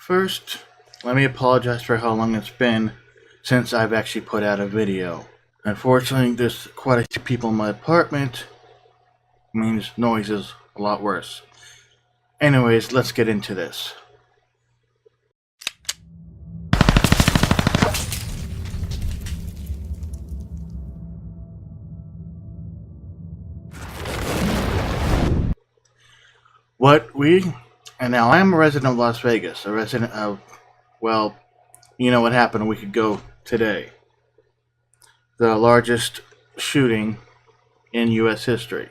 First, let me apologize for how long it's been since I've actually put out a video. Unfortunately, there's quite a few people in my apartment. It means noise is a lot worse. Anyways, let's get into this. And now I'm a resident of Las Vegas, a resident of, well, you know what happened a week ago today. The largest shooting in U.S. history.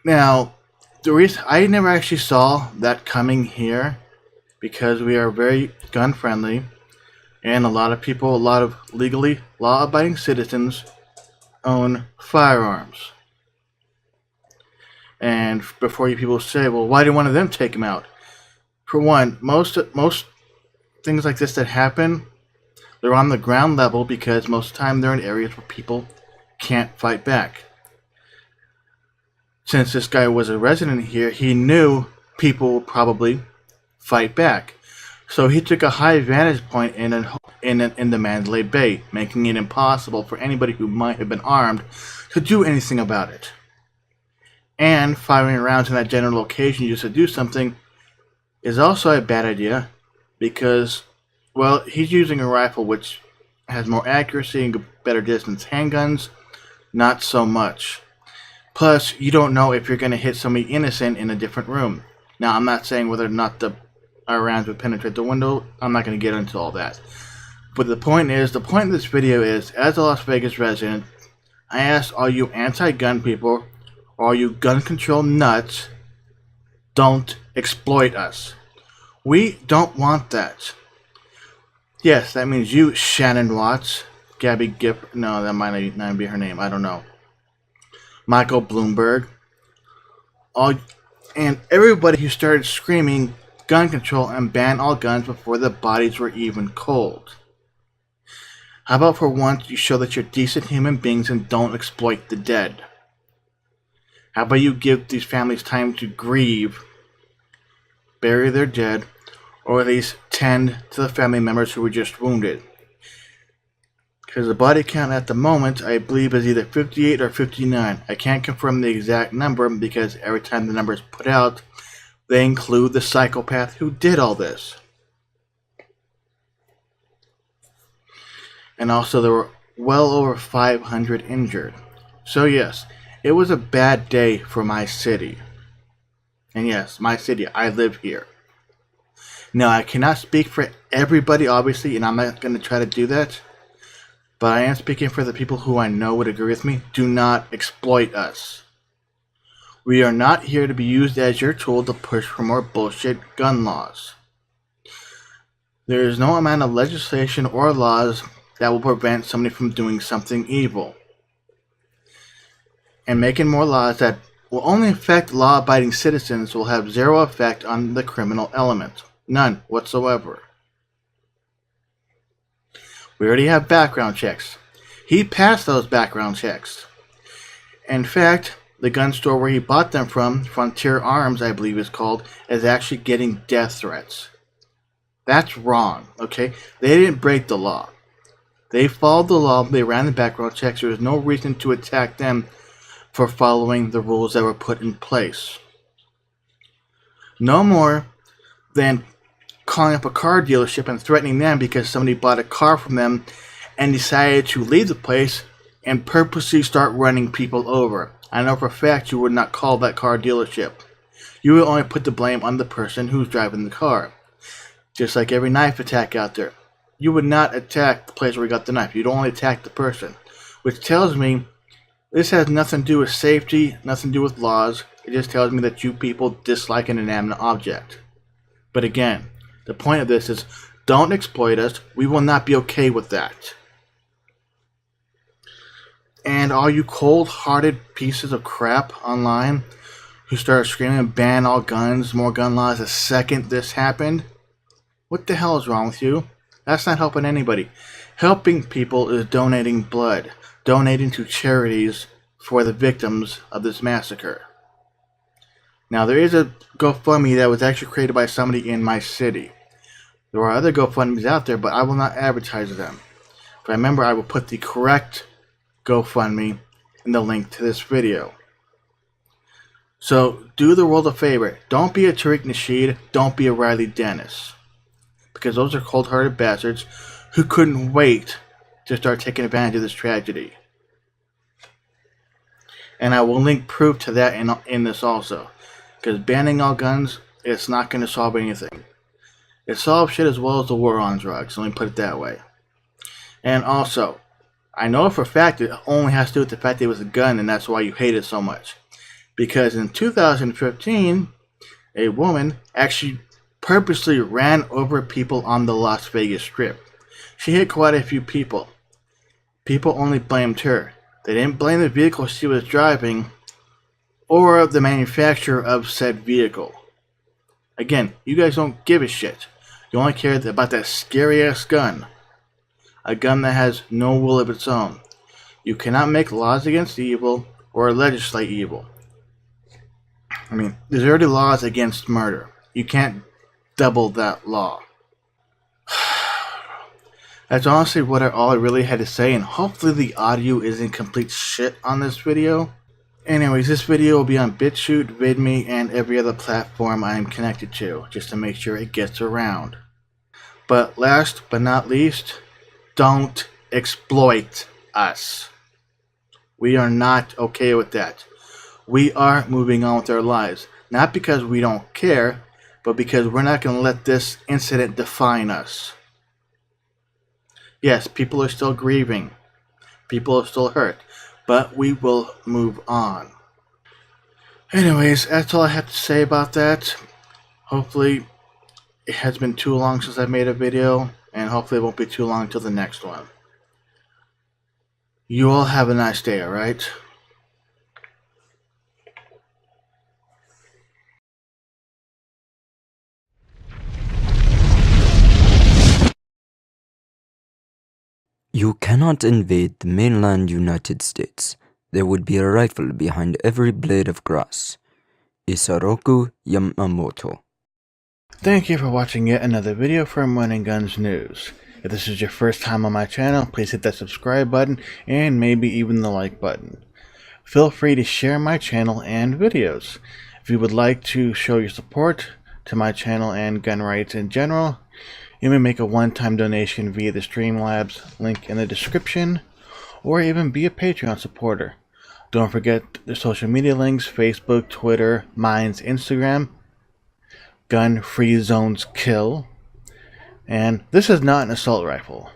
Now, the reason I never actually saw that coming here, because we are very gun friendly, and a lot of legally law-abiding citizens own firearms. And before you people say, well, why didn't one of them take him out? For one, most things like this that happen, they're on the ground level because most of the time they're in areas where people can't fight back. Since this guy was a resident here, he knew people would probably fight back. So he took a high vantage point in the Mandalay Bay, making it impossible for anybody who might have been armed to do anything about it. And firing rounds in that general location just to do something is also a bad idea because, well, he's using a rifle which has more accuracy and better distance. Handguns, not so much. Plus, you don't know if you're going to hit somebody innocent in a different room. Now, I'm not saying whether or not our rounds would penetrate the window. I'm not going to get into all that. But the point of this video is, as a Las Vegas resident, I asked all you anti-gun people, all you gun control nuts, don't exploit us. We don't want that. Yes, that means you, Shannon Watts, Gabby Giff, no, that might not be her name, I don't know. Michael Bloomberg, and everybody who started screaming gun control and ban all guns before the bodies were even cold. How about for once you show that you're decent human beings and don't exploit the dead? How about you give these families time to grieve, bury their dead, or at least tend to the family members who were just wounded? Because the body count at the moment, I believe, is either 58 or 59. I can't confirm the exact number because every time the number is put out, they include the psychopath who did all this. And also there were well over 500 injured. So yes, it was a bad day for my city. And yes, my city, I live here. Now, I cannot speak for everybody, obviously, and I'm not going to try to do that. But I am speaking for the people who I know would agree with me. Do not exploit us. We are not here to be used as your tool to push for more bullshit gun laws. There is no amount of legislation or laws that will prevent somebody from doing something evil. And making more laws that will only affect law-abiding citizens will have zero effect on the criminal element. None whatsoever. We already have background checks. He passed those background checks. In fact, the gun store where he bought them from, Frontier Arms, I believe it's called, is actually getting death threats. That's wrong, okay? They didn't break the law. They followed the law, they ran the background checks, there was no reason to attack them for following the rules that were put in place. No more than calling up a car dealership and threatening them because somebody bought a car from them and decided to leave the place and purposely start running people over. I know for a fact you would not call that car dealership. You would only put the blame on the person who's driving the car. Just like every knife attack out there. You would not attack the place where you got the knife. You'd only attack the person. Which tells me this has nothing to do with safety, nothing to do with laws. It just tells me that you people dislike an inanimate object. But again, the point of this is don't exploit us. We will not be okay with that. And all you cold-hearted pieces of crap online who started screaming ban all guns, more gun laws the second this happened, what the hell is wrong with you? That's not helping anybody. Helping people is donating blood, donating to charities for the victims of this massacre. Now, there is a GoFundMe that was actually created by somebody in my city. There are other GoFundMes out there, but I will not advertise them. If I remember, I will put the correct GoFundMe in the link to this video. So, do the world a favor. Don't be a Tariq Nasheed. Don't be a Riley Dennis. Because those are cold-hearted bastards who couldn't wait to start taking advantage of this tragedy. And I will link proof to that in this also. Because banning all guns, it's not going to solve anything. It solves shit as well as the war on drugs. Let me put it that way. And also, I know for a fact it only has to do with the fact that it was a gun and that's why you hate it so much. Because in 2015, a woman actually purposely ran over people on the Las Vegas Strip. She hit quite a few people. People only blamed her. They didn't blame the vehicle she was driving or the manufacturer of said vehicle. Again, you guys don't give a shit. You only care about that scary ass gun. A gun that has no will of its own. You cannot make laws against evil or legislate evil. I mean, there's already laws against murder. You can't double that law. That's honestly all I really had to say, and hopefully the audio isn't complete shit on this video. Anyways, this video will be on BitChute, VIDME, and every other platform I am connected to, just to make sure it gets around. But last but not least, don't exploit us. We are not okay with that. We are moving on with our lives. Not because we don't care, but because we're not going to let this incident define us. Yes, people are still grieving. People are still hurt. But we will move on. Anyways, that's all I have to say about that. Hopefully, it has been too long since I made a video, and hopefully it won't be too long until the next one. You all have a nice day, alright? You cannot invade the mainland United States. There would be a rifle behind every blade of grass. Isoroku Yamamoto. Thank you for watching yet another video from Running Guns News. If this is your first time on my channel, please hit that subscribe button and maybe even the like button. Feel free to share my channel and videos. If you would like to show your support to my channel and gun rights in general, you may make a one-time donation via the Streamlabs link in the description, or even be a Patreon supporter. Don't forget the social media links: Facebook, Twitter, mine's Instagram, Gun Free Zones Kill, and this is not an assault rifle.